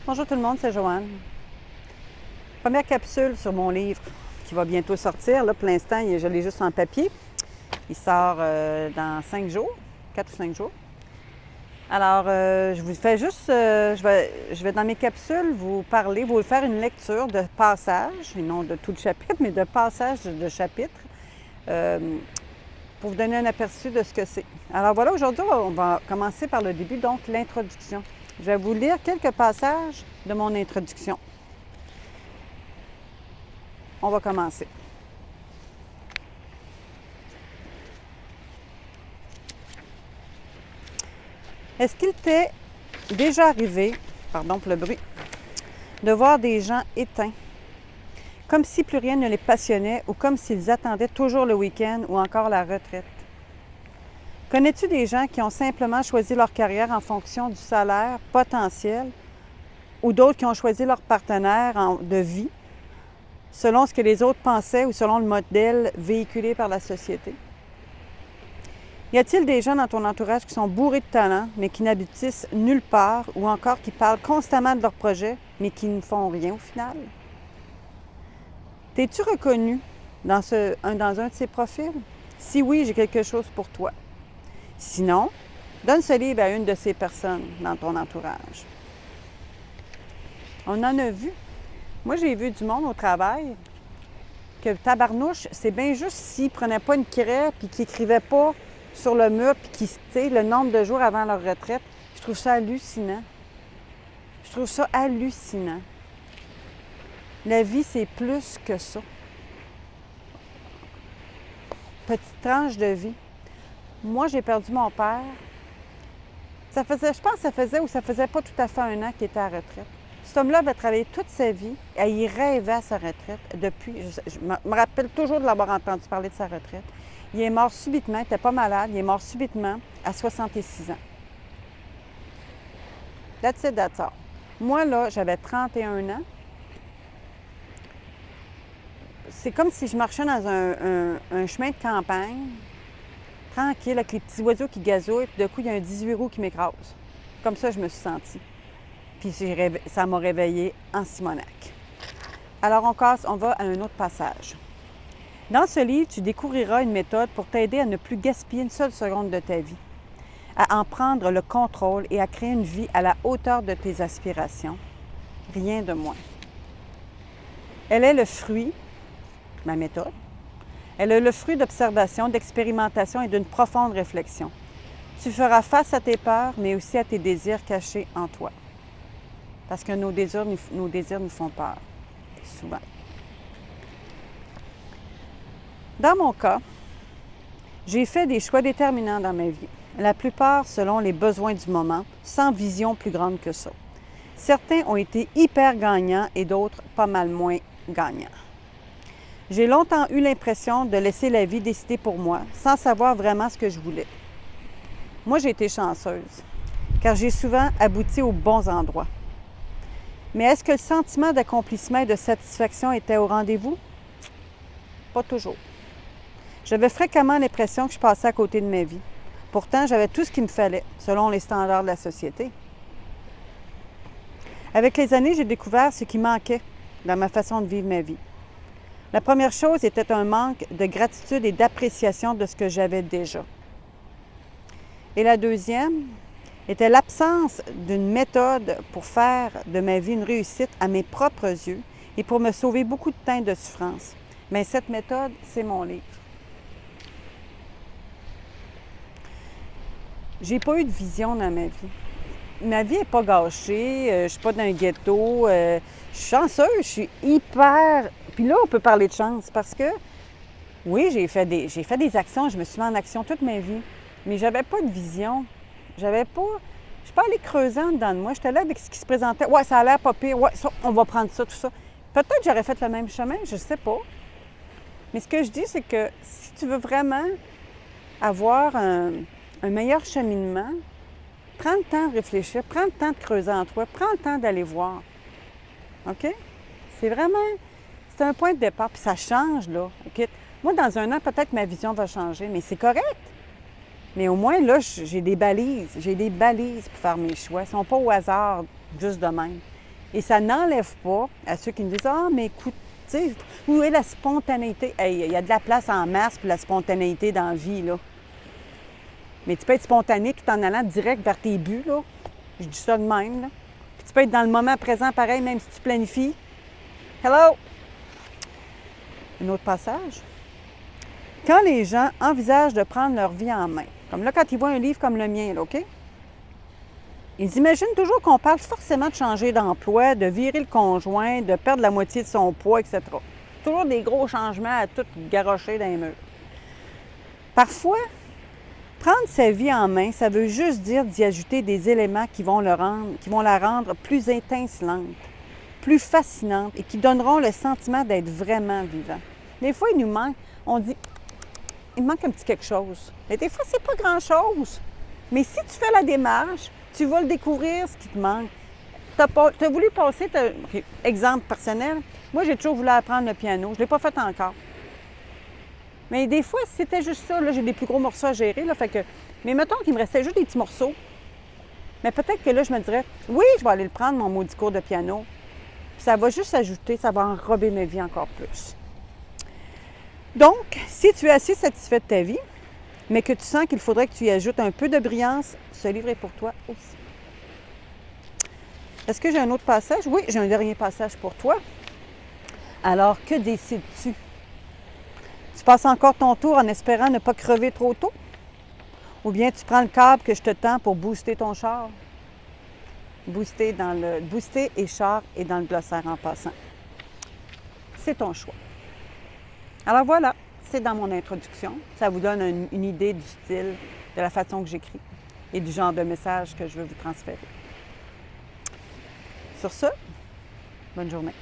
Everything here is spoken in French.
Bonjour tout le monde, c'est Joanne. Première capsule sur mon livre qui va bientôt sortir. Là, pour l'instant, je l'ai juste en papier. Il sort dans 5 jours, 4 ou 5 jours. Alors, je vous fais juste, je vais dans mes capsules vous parler, vous faire une lecture de passages, et non de tout le chapitre, mais de passages de chapitres, pour vous donner un aperçu de ce que c'est. Alors voilà, aujourd'hui, on va commencer par le début, donc l'introduction. Je vais vous lire quelques passages de mon introduction. On va commencer. Est-ce qu'il t'est déjà arrivé, pardon pour le bruit, de voir des gens éteints, comme si plus rien ne les passionnait ou comme s'ils attendaient toujours le week-end ou encore la retraite? Connais-tu des gens qui ont simplement choisi leur carrière en fonction du salaire potentiel ou d'autres qui ont choisi leur partenaire de vie selon ce que les autres pensaient ou selon le modèle véhiculé par la société? Y a-t-il des gens dans ton entourage qui sont bourrés de talent, mais qui n'aboutissent nulle part, ou encore qui parlent constamment de leur projet, mais qui ne font rien au final? T'es-tu reconnu dans un de ces profils? Si oui, j'ai quelque chose pour toi. Sinon, donne ce livre à une de ces personnes dans ton entourage. On en a vu. Moi, j'ai vu du monde au travail que tabarnouche, c'est bien juste s'ils ne prenaient pas une craie puis qu'ils n'écrivaient pas sur le mur puis qu'ils, tu sais, le nombre de jours avant leur retraite. Je trouve ça hallucinant. Je trouve ça hallucinant. La vie, c'est plus que ça. Petite tranche de vie. Moi, j'ai perdu mon père. Ça faisait, je pense que ça faisait pas tout à fait un an qu'il était à la retraite. Cet homme-là avait travaillé toute sa vie et il rêvait à sa retraite depuis. Je me rappelle toujours de l'avoir entendu parler de sa retraite. Il est mort subitement, il n'était pas malade, il est mort subitement à 66 ans. That's it, that's all. Moi, là, j'avais 31 ans. C'est comme si je marchais dans un chemin de campagne, tranquille, avec les petits oiseaux qui gazouillent, puis d'un coup, il y a un 18 roues qui m'écrase. Comme ça, je me suis sentie. Puis ça m'a réveillée en Simonac. Alors, on va à un autre passage. Dans ce livre, tu découvriras une méthode pour t'aider à ne plus gaspiller une seule seconde de ta vie, à en prendre le contrôle et à créer une vie à la hauteur de tes aspirations. Rien de moins. Elle est le fruit, ma méthode, elle est le fruit d'observation, d'expérimentation et d'une profonde réflexion. Tu feras face à tes peurs, mais aussi à tes désirs cachés en toi. Parce que nos désirs nous font peur, souvent. Dans mon cas, j'ai fait des choix déterminants dans ma vie, la plupart selon les besoins du moment, sans vision plus grande que ça. Certains ont été hyper gagnants et d'autres pas mal moins gagnants. J'ai longtemps eu l'impression de laisser la vie décider pour moi, sans savoir vraiment ce que je voulais. Moi, j'ai été chanceuse, car j'ai souvent abouti aux bons endroits. Mais est-ce que le sentiment d'accomplissement et de satisfaction était au rendez-vous? Pas toujours. J'avais fréquemment l'impression que je passais à côté de ma vie. Pourtant, j'avais tout ce qu'il me fallait, selon les standards de la société. Avec les années, j'ai découvert ce qui manquait dans ma façon de vivre ma vie. La première chose était un manque de gratitude et d'appréciation de ce que j'avais déjà. Et la deuxième était l'absence d'une méthode pour faire de ma vie une réussite à mes propres yeux et pour me sauver beaucoup de temps et de souffrance. Mais cette méthode, c'est mon livre. J'ai pas eu de vision dans ma vie. Ma vie n'est pas gâchée, je suis pas dans un ghetto, je suis chanceuse, je suis hyper... Puis là, on peut parler de chance parce que, oui, j'ai fait des actions, je me suis mis en action toute ma vie, mais j'avais pas de vision. Je suis pas allée creusant dedans de moi, j'étais là avec ce qui se présentait. Ouais, ça a l'air pas pire, ouais, ça, on va prendre ça, tout ça. Peut-être que j'aurais fait le même chemin, je sais pas. Mais ce que je dis, c'est que si tu veux vraiment avoir un meilleur cheminement, prends le temps de réfléchir, prends le temps de creuser en toi, prends le temps d'aller voir. OK? C'est un point de départ, puis ça change, là. OK? Moi, dans un an, peut-être ma vision va changer, mais c'est correct. Mais au moins, là, j'ai des balises. J'ai des balises pour faire mes choix. Ils ne sont pas au hasard, juste de même. Et ça n'enlève pas à ceux qui me disent « Ah, mais écoute, tu sais, où est la spontanéité? » Hey, il y a de la place en masse pour la spontanéité dans la vie, là. Mais tu peux être spontané tout en allant direct vers tes buts, là. Je dis ça de même, là. Puis tu peux être dans le moment présent pareil, même si tu planifies. Hello! Un autre passage. Quand les gens envisagent de prendre leur vie en main, comme là, quand ils voient un livre comme le mien, là, OK? Ils imaginent toujours qu'on parle forcément de changer d'emploi, de virer le conjoint, de perdre la moitié de son poids, etc. Toujours des gros changements à tout garrocher dans les murs. Parfois, prendre sa vie en main, ça veut juste dire d'y ajouter des éléments qui vont la rendre plus étincelante, plus fascinante et qui donneront le sentiment d'être vraiment vivant. Des fois, il nous manque, on dit, il manque un petit quelque chose. Mais des fois, c'est pas grand-chose. Mais si tu fais la démarche, tu vas le découvrir, ce qui te manque. Tu as voulu passer, exemple personnel, moi, j'ai toujours voulu apprendre le piano. Je ne l'ai pas fait encore. Mais des fois, c'était juste ça. Là, j'ai des plus gros morceaux à gérer. Là, fait que... Mais mettons qu'il me restait juste des petits morceaux. Mais peut-être que là, je me dirais, oui, je vais aller le prendre, mon maudit cours de piano. Puis ça va juste ajouter, ça va enrober ma vie encore plus. Donc, si tu es assez satisfait de ta vie, mais que tu sens qu'il faudrait que tu y ajoutes un peu de brillance, ce livre est pour toi aussi. Est-ce que j'ai un autre passage? Oui, j'ai un dernier passage pour toi. Alors, que décides-tu? Tu passes encore ton tour en espérant ne pas crever trop tôt? Ou bien tu prends le câble que je te tends pour booster ton char? Booster et char est dans le glossaire en passant. C'est ton choix. Alors voilà, c'est dans mon introduction. Ça vous donne une idée du style, de la façon que j'écris et du genre de message que je veux vous transférer. Sur ce, bonne journée.